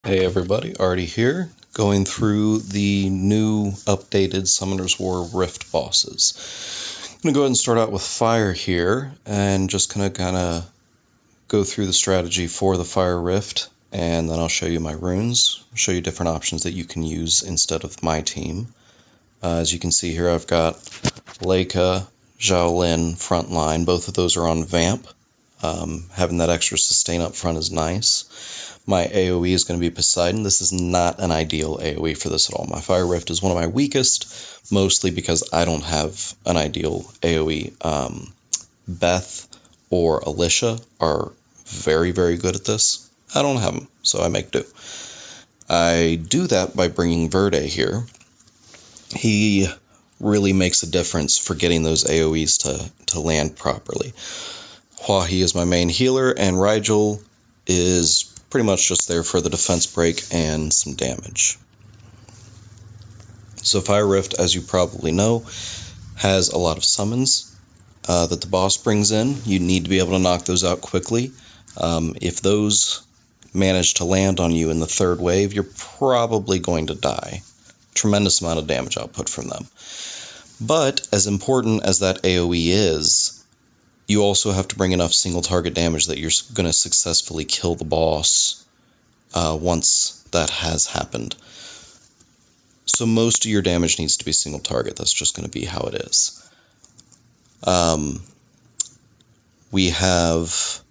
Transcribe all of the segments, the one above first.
Hey everybody, Artie here, going through the new updated Summoner's War Rift bosses. I'm going to go ahead and start out with Fire here, and just kind of go through the strategy for the Fire Rift, and then I'll show you my runes, show you different options that you can use instead of my team. As you can see here, I've got Leica, Xiaolin, Frontline, both of those are on Vamp. Having that extra sustain up front is nice. My AoE is going to be Poseidon. This is not an ideal AoE for this at all. My Fire Rift is one of my weakest, mostly because I don't have an ideal AoE. Beth or Alicia are very, very good at this. I don't have them, so I make do. I do that by bringing Verde here. He really makes a difference for getting those AoEs to land properly. Hua-He is my main healer, and Rigel is pretty much just there for the defense break and some damage. So Fire Rift, as you probably know, has a lot of summons that the boss brings in. You need to be able to knock those out quickly. If those manage to land on you in the third wave, you're probably going to die. Tremendous amount of damage output from them. But as important as that AoE is, you also have to bring enough single target damage that you're going to successfully kill the boss once that has happened. So most of your damage needs to be single target. That's just going to be how it is. We have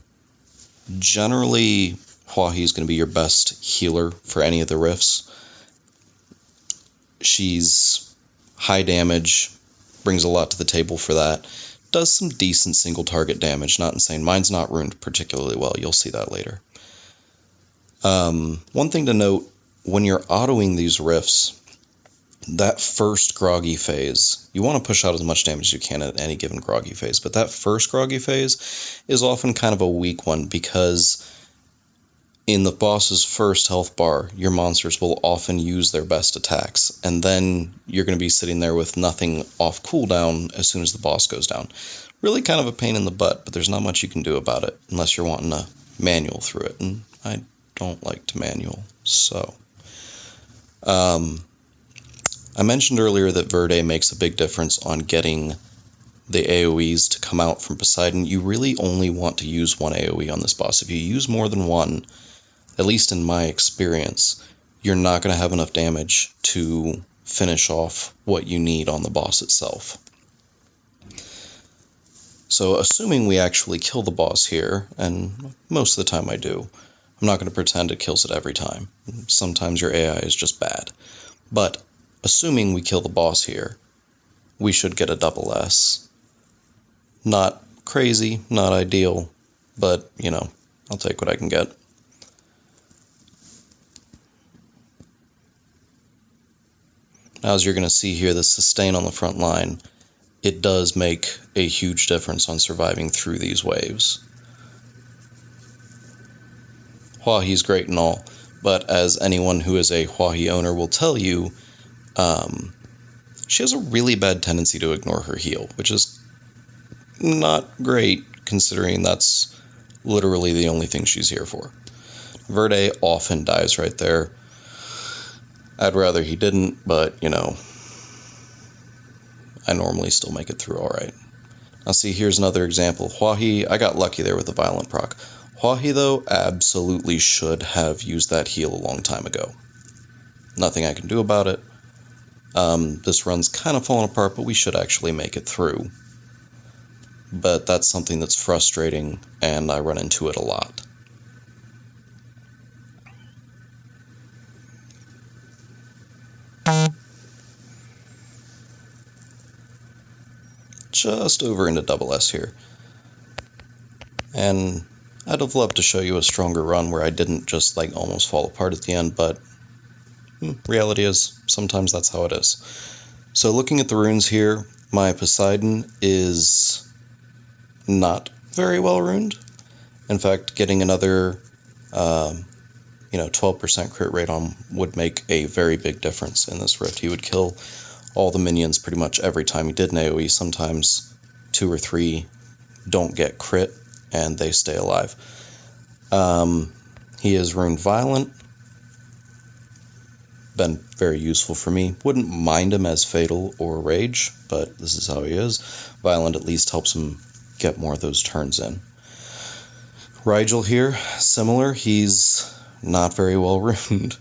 generally Hua-He is going to be your best healer for any of the rifts. She's high damage, brings a lot to the table for that. Does some decent single target damage, not insane. Mine's not ruined particularly well, you'll see that later. One thing to note, when you're autoing these rifts, that first groggy phase, you want to push out as much damage as you can at any given groggy phase, but that first groggy phase is often kind of a weak one because in the boss's first health bar, your monsters will often use their best attacks, and then you're going to be sitting there with nothing off cooldown as soon as the boss goes down. Really kind of a pain in the butt, but there's not much you can do about it unless you're wanting to manual through it, and I don't like to manual, so. I mentioned earlier that Verde makes a big difference on getting the AoEs to come out from Poseidon. You really only want to use one AoE on this boss. If you use more than one, at least in my experience, you're not going to have enough damage to finish off what you need on the boss itself. So assuming we actually kill the boss here, and most of the time I do, I'm not going to pretend it kills it every time. Sometimes your AI is just bad. But assuming we kill the boss here, we should get a double S. Not crazy, not ideal, but, I'll take what I can get. Now, as you're going to see here, the sustain on the front line, it does make a huge difference on surviving through these waves. Hua-He's great and all, but as anyone who is a Hua-He owner will tell you, she has a really bad tendency to ignore her heal, which is not great considering that's literally the only thing she's here for. Verde often dies right there. I'd rather he didn't, but, I normally still make it through alright. Now see, here's another example. Hua-He, I got lucky there with the violent proc. Hua-He, though, absolutely should have used that heal a long time ago. Nothing I can do about it. This run's kind of falling apart, but we should actually make it through. But that's something that's frustrating, and I run into it a lot. Just over into double S here. And I'd have loved to show you a stronger run where I didn't just almost fall apart at the end, but reality is sometimes that's how it is. So looking at the runes here, my Poseidon is not very well runed. In fact, getting another 12% crit rate on would make a very big difference in this rift. He would kill all the minions pretty much every time he did an AoE. Sometimes 2 or 3 don't get crit and they stay alive. He is runed Violent, been very useful for me. Wouldn't mind him as Fatal or Rage, but this is how he is. Violent at least helps him get more of those turns in. Rigel here, similar. He's not very well runed.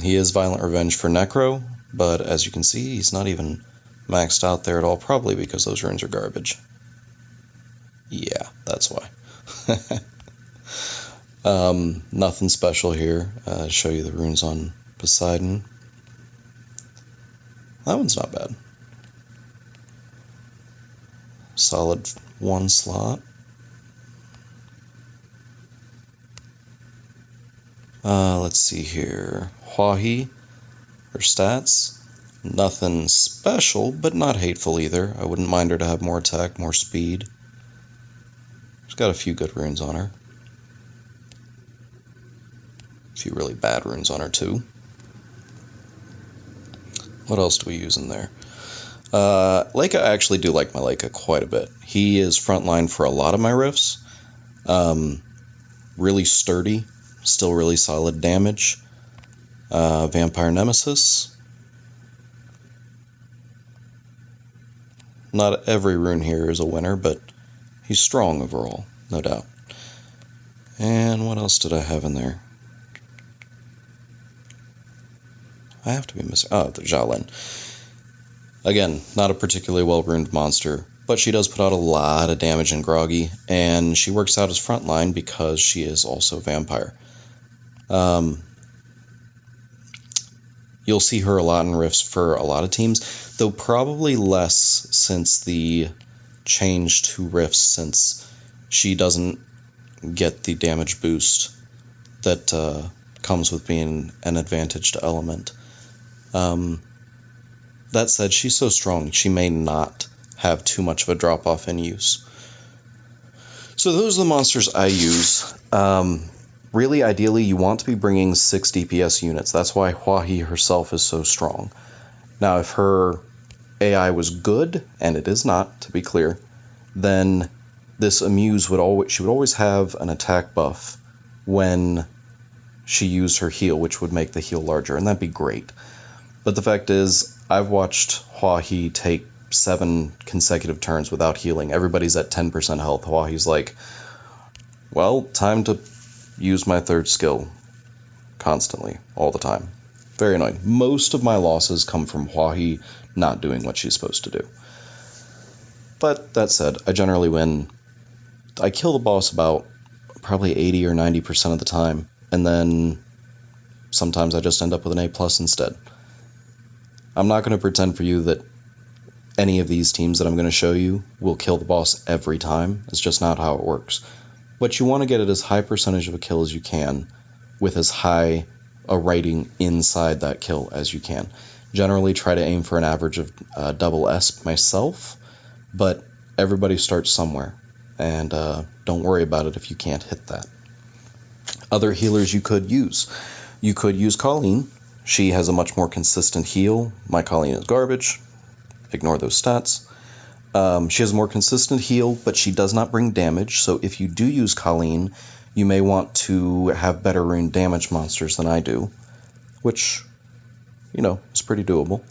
He is Violent Revenge for Necro, but as you can see, he's not even maxed out there at all, probably because those runes are garbage. Yeah, that's why. Nothing special here. Show you the runes on Poseidon. That one's not bad. Solid 1 slot. Let's see here. Hua-He, her stats. Nothing special, but not hateful either. I wouldn't mind her to have more attack, more speed. She's got a few good runes on her. A few really bad runes on her too. What else do we use in there? Leica, I actually do like my Leica quite a bit. He is frontline for a lot of my riffs. Really sturdy, still really solid damage. Vampire Nemesis. Not every rune here is a winner, but he's strong overall, no doubt. And what else did I have in there? I have to be missing... Oh, the Xiaolin. Again, not a particularly well-runed monster, but she does put out a lot of damage in Groggy, and she works out as frontline because she is also a vampire. You'll see her a lot in rifts for a lot of teams, though probably less since the change to rifts, since she doesn't get the damage boost that comes with being an advantaged element. That said, she's so strong, she may not have too much of a drop-off in use. So those are the monsters I use. Really, ideally, you want to be bringing 6 DPS units. That's why Hua-He herself is so strong. Now, if her AI was good, and it is not, to be clear, then this Amuse would always have an attack buff when she used her heal, which would make the heal larger, and that'd be great. But the fact is, I've watched Hua-He take 7 consecutive turns without healing. Everybody's at 10% health. Hua-He's like, well, time to use my 3rd skill constantly, all the time. Very annoying. Most of my losses come from Hua-He not doing what she's supposed to do. But that said, I generally win. I kill the boss about probably 80 or 90% of the time, and then sometimes I just end up with an A+ instead. I'm not going to pretend for you that any of these teams that I'm going to show you will kill the boss every time. It's just not how it works. But you want to get it as high percentage of a kill as you can, with as high a rating inside that kill as you can. Generally try to aim for an average of double S myself, but everybody starts somewhere, and don't worry about it if you can't hit that. Other healers you could use. You could use Colleen. She has a much more consistent heal. My Colleen is garbage. Ignore those stats. She has a more consistent heal, but she does not bring damage, so if you do use Colleen, you may want to have better rune damage monsters than I do, which, you know, is pretty doable.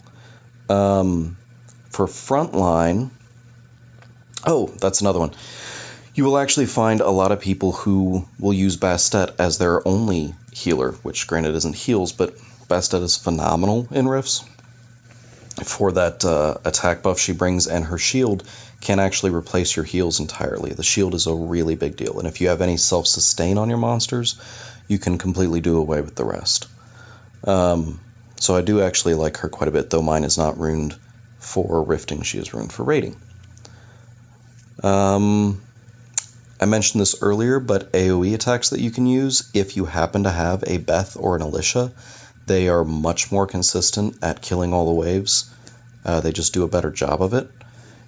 For frontline... Oh, that's another one. You will actually find a lot of people who will use Bastet as their only healer, which granted isn't heals, but Bastet is phenomenal in rifts. For that attack buff she brings, and her shield can actually replace your heals entirely. The shield is a really big deal, and if you have any self-sustain on your monsters, you can completely do away with the rest. So I do actually like her quite a bit, though mine is not runed for rifting, she is runed for raiding. I mentioned this earlier, but AoE attacks that you can use, if you happen to have a Beth or an Alicia, they are much more consistent at killing all the waves. They just do a better job of it.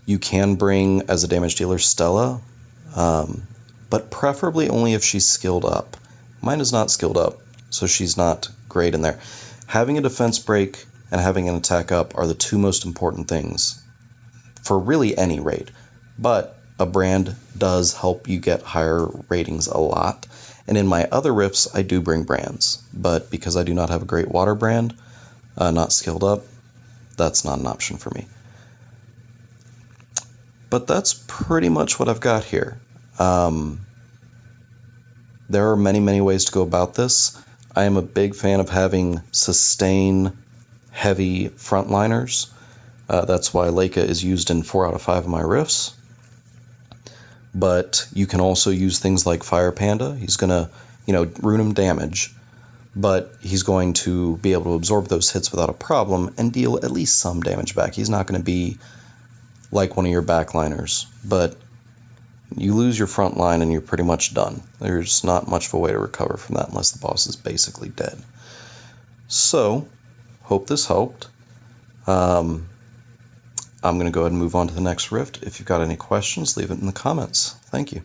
You can bring, as a damage dealer, Stella, but preferably only if she's skilled up. Mine is not skilled up, so she's not great in there. Having a defense break and having an attack up are the 2 most important things for really any raid. But a brand does help you get higher ratings a lot. And in my other rifts, I do bring brands. But because I do not have a great water brand, not skilled up, that's not an option for me. But that's pretty much what I've got here. There are many, many ways to go about this. I am a big fan of having sustain heavy frontliners. That's why Leica is used in 4 out of 5 of my rifts. But you can also use things like Fire Panda. He's going to, rune him damage, but he's going to be able to absorb those hits without a problem and deal at least some damage back. He's not going to be like one of your backliners, but you lose your front line and you're pretty much done. There's not much of a way to recover from that unless the boss is basically dead. So, hope this helped. I'm going to go ahead and move on to the next rift. If you've got any questions, leave it in the comments. Thank you.